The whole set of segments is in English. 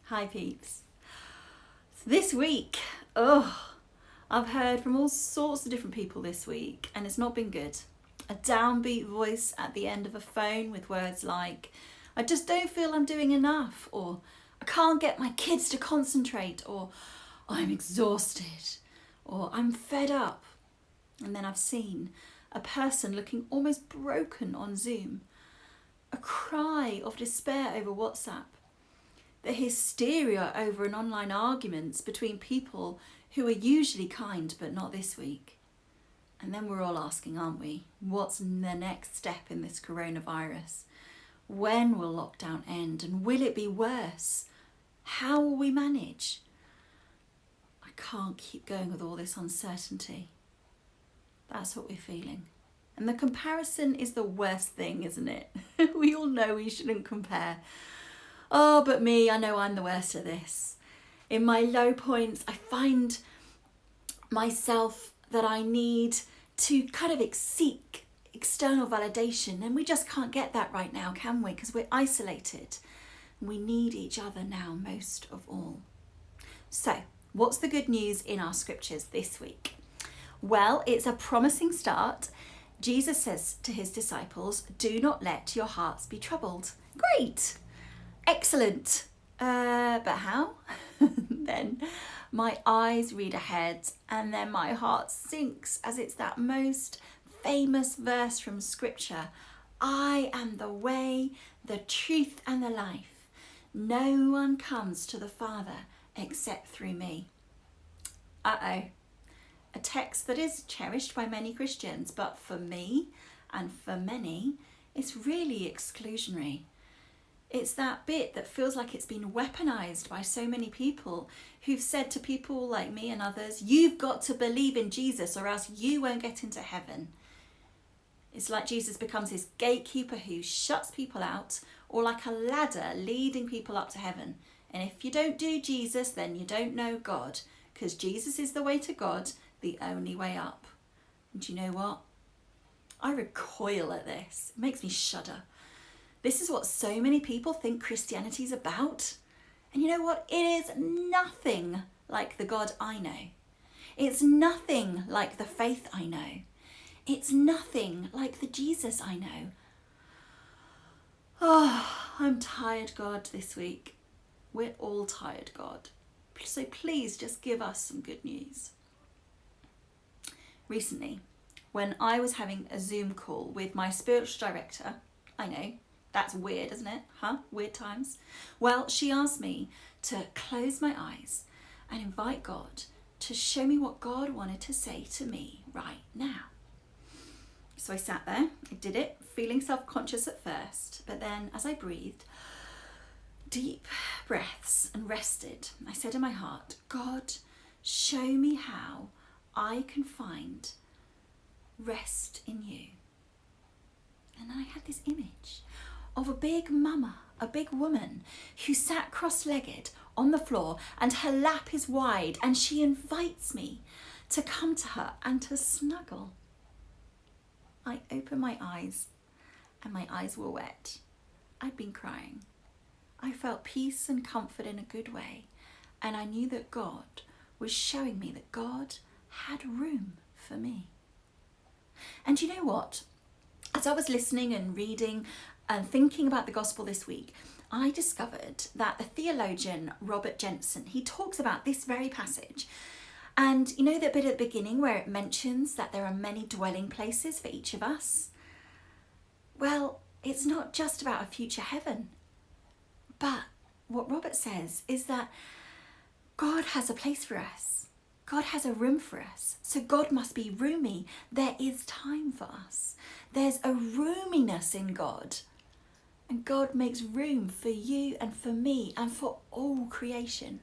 Hi peeps. This week, I've heard from all sorts of different people this week and it's not been good. A downbeat voice at the end of a phone with words like, I just don't feel I'm doing enough, or I can't get my kids to concentrate, or I'm exhausted, or I'm fed up. And then I've seen a person looking almost broken on Zoom, a cry of despair over WhatsApp, the hysteria over an online arguments between people who are usually kind but not this week. And then we're all asking, aren't we, what's the next step in this coronavirus? When will lockdown end and will it be worse? How will we manage? I can't keep going with all this uncertainty. That's what we're feeling. And the comparison is the worst thing, isn't it? We all know we shouldn't compare. Oh, but me, I know I'm the worst at this. In my low points, I find myself that I need to kind of seek external validation, and we just can't get that right now, can we? Because we're isolated. We need each other now most of all. So, what's the good news in our scriptures this week? Well, it's a promising start. Jesus says to his disciples, do not let your hearts be troubled. Great! Excellent. But how? Then my eyes read ahead and then my heart sinks as it's that most famous verse from scripture. I am the way, the truth and the life. No one comes to the Father except through me. A text that is cherished by many Christians, but for me and for many, it's really exclusionary. It's that bit that feels like it's been weaponized by so many people who've said to people like me and others, you've got to believe in Jesus or else you won't get into heaven. It's like Jesus becomes this gatekeeper who shuts people out, or like a ladder leading people up to heaven. And if you don't do Jesus, then you don't know God, because Jesus is the way to God, the only way up. And you know what? I recoil at this. It makes me shudder. This is what so many people think Christianity is about. And you know what? It is nothing like the God I know. It's nothing like the faith I know. It's nothing like the Jesus I know. Oh, I'm tired, God, this week. We're all tired, God. So please just give us some good news. Recently, when I was having a Zoom call with my spiritual director, I know, that's weird, isn't it? Weird times. Well, she asked me to close my eyes and invite God to show me what God wanted to say to me right now. So I sat there, I did it, feeling self-conscious at first, but then as I breathed, deep breaths and rested, I said in my heart, God, show me how I can find rest in you. And then I had this image of a big mama, a big woman who sat cross-legged on the floor and her lap is wide and she invites me to come to her and to snuggle. I opened my eyes and my eyes were wet. I'd been crying. I felt peace and comfort in a good way, and I knew that God was showing me that God had room for me. And you know what? As I was listening and reading and thinking about the gospel this week, I discovered that the theologian Robert Jensen, he talks about this very passage. And you know that bit at the beginning where it mentions that there are many dwelling places for each of us? Well, it's not just about a future heaven. But what Robert says is that God has a place for us. God has a room for us. So God must be roomy. There is time for us. There's a roominess in God. And God makes room for you and for me and for all creation.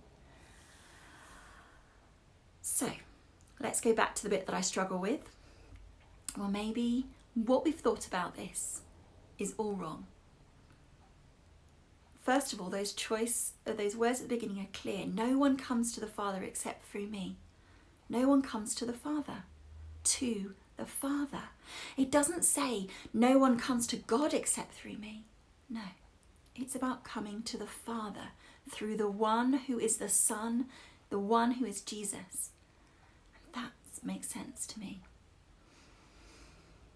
So let's go back to the bit that I struggle with. Well, maybe what we've thought about this is all wrong. First of all, those words at the beginning are clear. No one comes to the Father except through me. No one comes to the Father. To the Father. It doesn't say no one comes to God except through me. No, it's about coming to the Father through the one who is the Son, the one who is Jesus. And that makes sense to me.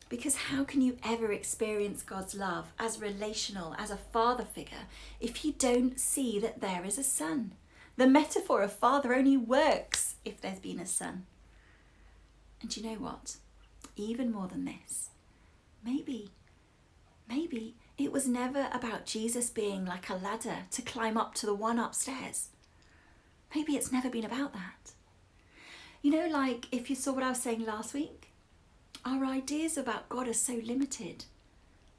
Because how can you ever experience God's love as relational, as a father figure, if you don't see that there is a son? The metaphor of father only works if there's been a son. And you know what? Even more than this, maybe it was never about Jesus being like a ladder to climb up to the one upstairs. Maybe it's never been about that. You know, like if you saw what I was saying last week, our ideas about God are so limited.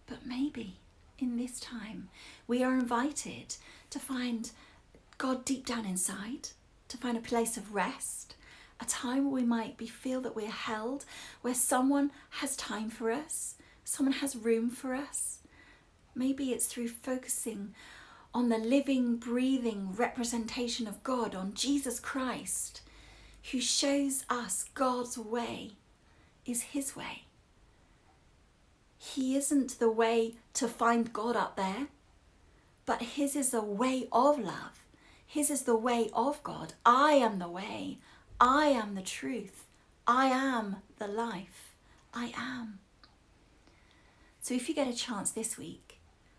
But maybe in this time we are invited to find God deep down inside, to find a place of rest, a time where we might feel that we're held, where someone has time for us, someone has room for us. Maybe it's through focusing on the living, breathing representation of God, on Jesus Christ, who shows us God's way is his way. He isn't the way to find God up there, but his is the way of love. His is the way of God. I am the way. I am the truth. I am the life. I am. So if you get a chance this week,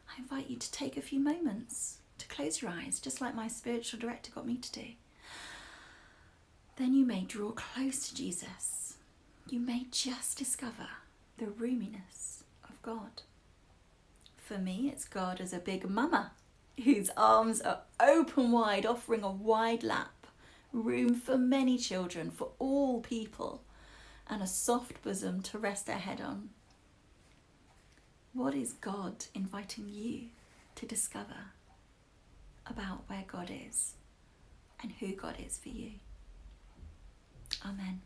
I invite you to take a few moments to close your eyes, just like my spiritual director got me to do. Then you may draw close to Jesus. You may just discover the roominess of God. For me, it's God as a big mama whose arms are open wide, offering a wide lap, room for many children, for all people, and a soft bosom to rest their head on. What is God inviting you to discover about where God is and who God is for you? Amen.